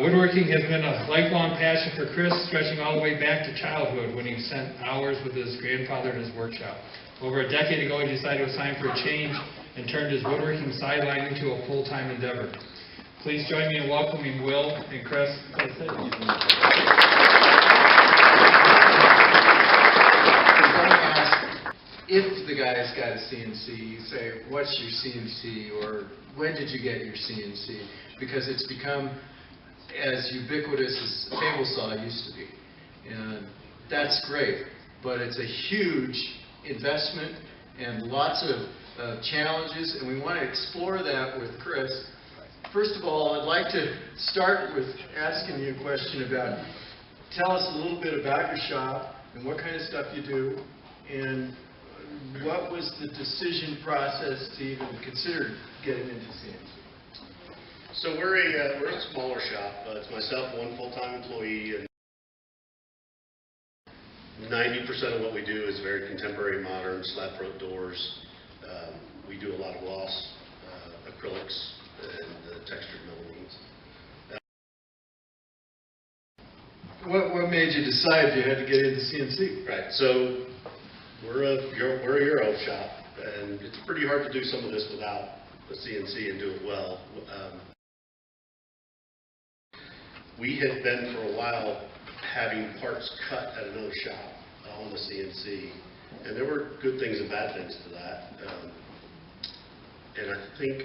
Woodworking has been a lifelong passion for Chris, stretching all the way back to childhood when he spent hours with his grandfather in his workshop. Over a decade ago, he decided it was time for a change and turned his woodworking sideline into a full-time endeavor. Please join me in welcoming Will and Chris. If the guy's got a CNC, you say, what's your CNC, or when did you get your CNC? Because it's become as ubiquitous as a table saw used to be. And that's great, but it's a huge investment and lots of challenges, and we want to explore that with Chris. First of all, I'd like to start with asking you a question about, tell us a little bit about your shop and what kind of stuff you do, and what was the decision process to even consider getting into CNC? So we're a smaller shop. It's myself, one full-time employee, and 90% of what we do is very contemporary, modern, slab-front doors. We do a lot of gloss, acrylics, and textured melamines. What made you decide you had to get into CNC? Right. So we're a Euro shop, and it's pretty hard to do some of this without the CNC and do it well. We had been for a while having parts cut at another shop on the CNC, and there were good things and bad things to that. And I think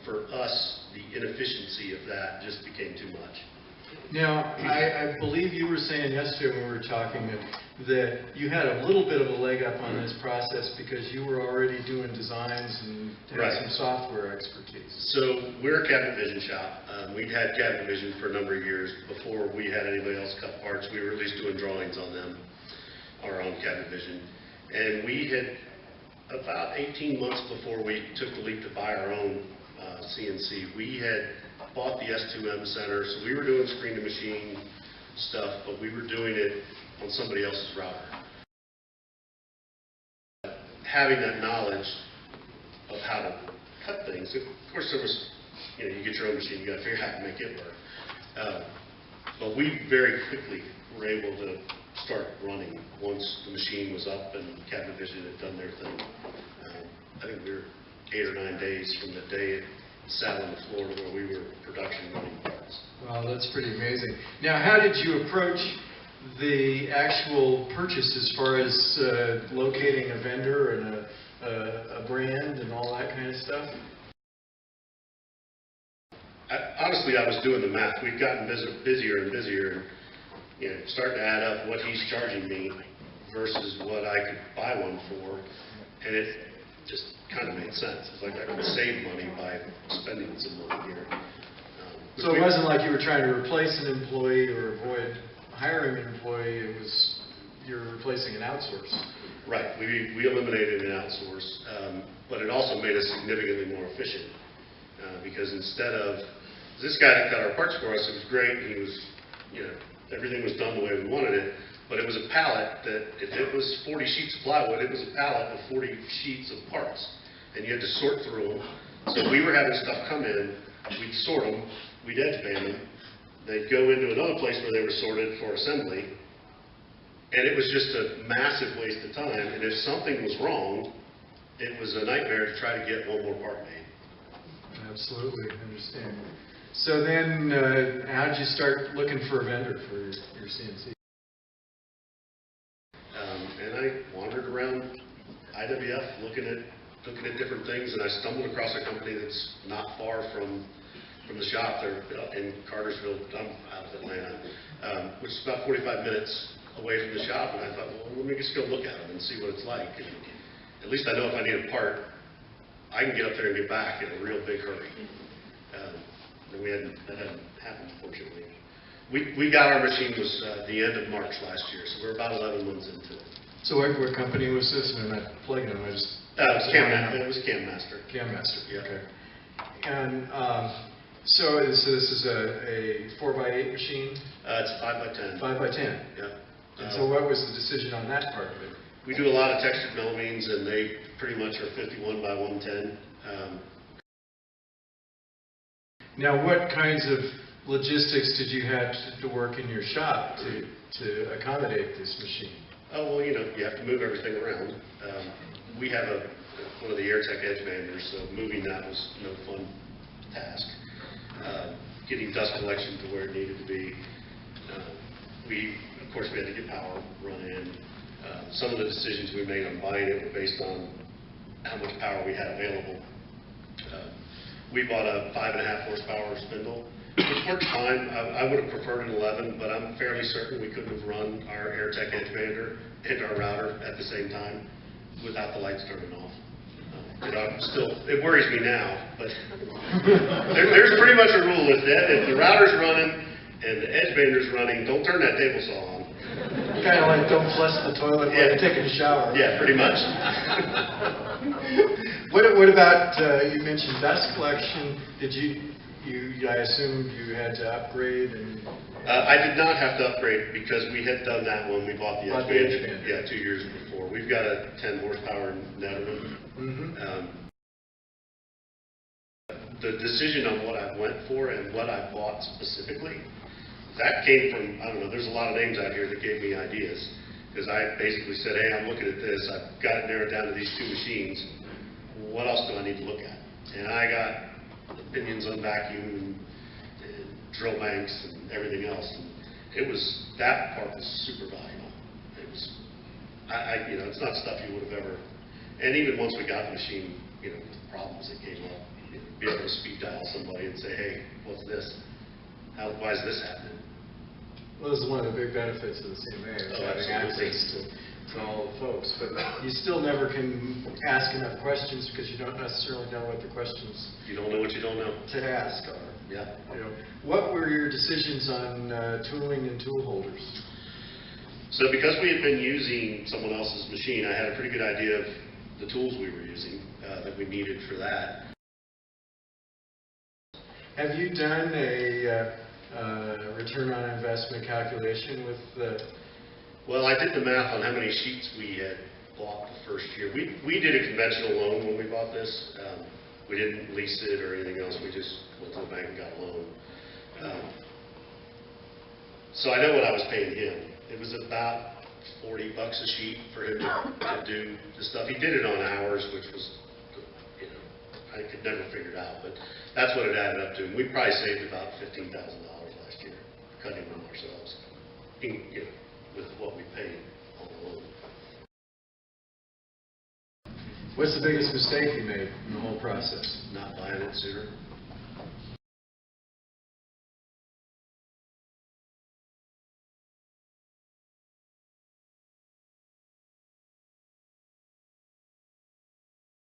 for us, the inefficiency of that just became too much. Now, I believe you were saying yesterday when we were talking that you had a little bit of a leg up on this process because you were already doing designs and had some software expertise. So we're a cabinet vision shop. We'd had cabinet vision for a number of years before we had anybody else cut parts. We were at least doing drawings on them, our own cabinet vision. And we had, about 18 months before we took the leap to buy our own CNC, we had bought the S2M center, so we were doing screen-to-machine stuff, but we were doing it on somebody else's router. Having that knowledge of how to cut things, of course there was, you get your own machine, you got to figure out how to make it work. But we very quickly were able to start running once the machine was up and Cabinet Vision had done their thing. I think we were 8 or 9 days from the day it sat on the floor to where we were production running parts. Wow, that's pretty amazing. Now, how did you approach the actual purchase as far as locating a vendor and a brand and all that kind of stuff? Honestly, I was doing the math. We've gotten busier and busier, and starting to add up what he's charging me versus what I could buy one for, and it just kind of made sense. It's like I could save money by spending some money here. So it wasn't like you were trying to replace an employee or avoid hiring an employee. It was you're replacing an outsource. Right. We eliminated an outsource, but it also made us significantly more efficient because instead of this guy that cut our parts for us, it was great. He was, everything was done the way we wanted it. But it was a pallet that, if it was 40 sheets of plywood, it was a pallet of 40 sheets of parts. And you had to sort through them. So we were having stuff come in, we'd sort them, we'd edge band them, they'd go into another place where they were sorted for assembly, and it was just a massive waste of time. And if something was wrong, it was a nightmare to try to get one more part made. Absolutely, I understand. So then, how did you start looking for a vendor for your CNC? And I wandered around IWF looking at different things, and I stumbled across a company that's not far from the shop. They're in Cartersville. I'm out of Atlanta, which is about 45 minutes away from the shop. And I thought, well, let me just go look at them and see what it's like. And at least I know if I need a part, I can get up there and get back in a real big hurry. And that hadn't happened, fortunately. We got our machine was the end of March last year, so we're about 11 months into it. So what company was this? And I'm not plugging them. It was Cam Master. Cam Master. Yeah. Okay. And so this is a 4x8 machine? It's a 5x10. 5x10. Yeah. And so what was the decision on that part of it? We do a lot of textured melamines, and they pretty much are 51 by 110. Now, what kinds of logistics did you have to work in your shop to accommodate this machine? Oh, well, you have to move everything around. We have one of the AirTech edge banders, so moving that was no fun task. Getting dust collection to where it needed to be. Of course, we had to get power run in. Some of the decisions we made on buying it were based on how much power we had available. We bought a 5.5 horsepower spindle, which worked fine. I would have preferred an 11, but I'm fairly certain we couldn't have run our AirTech edge bander and our router at the same time without the lights turning off. It worries me now, but there's pretty much a rule. If the router's running and the edge bander's running, don't turn that table saw on. Kind of like don't flush the toilet while you're taking a shower. Yeah, pretty much. What about, you mentioned dust collection. Did I assumed you had to upgrade? I did not have to upgrade because we had done that when we bought the edge bander. Yeah, 2 years before. We've got a 10 horsepower Netherman. The decision on what I went for and what I bought specifically, that came from, I don't know, there's a lot of names out here that gave me ideas. Because I basically said, hey, I'm looking at this, I've got it narrowed down to these 2 machines. What else do I need to look at? And I got opinions on vacuum and drill banks and everything else. And that part was super valuable. It was, it's not stuff you would have ever, and even once we got the machine, the problems that came up, be able to speed dial somebody and say, hey, what's this? Why is this happening? Well, this is one of the big benefits of the CMA, is having access to all the folks. But you still never can ask enough questions because you don't necessarily know what the questions You don't know what you don't know. to ask are. Yeah. What were your decisions on tooling and tool holders? So because we had been using someone else's machine, I had a pretty good idea of the tools we were using that we needed for that. Have you done a return on investment calculation with the... Well, I did the math on how many sheets we had bought the first year. We did a conventional loan when we bought this. We didn't lease it or anything else. We just went to the bank and got a loan. So I know what I was paying him. It was about $40 a sheet for him to do the stuff. He did it on hours, which was, I could never figure it out, but that's what it added up to. And we probably saved about $15,000 last year, cutting them ourselves, with what we paid on the loan. What's the biggest mistake you made in the whole process? Not buying it sooner.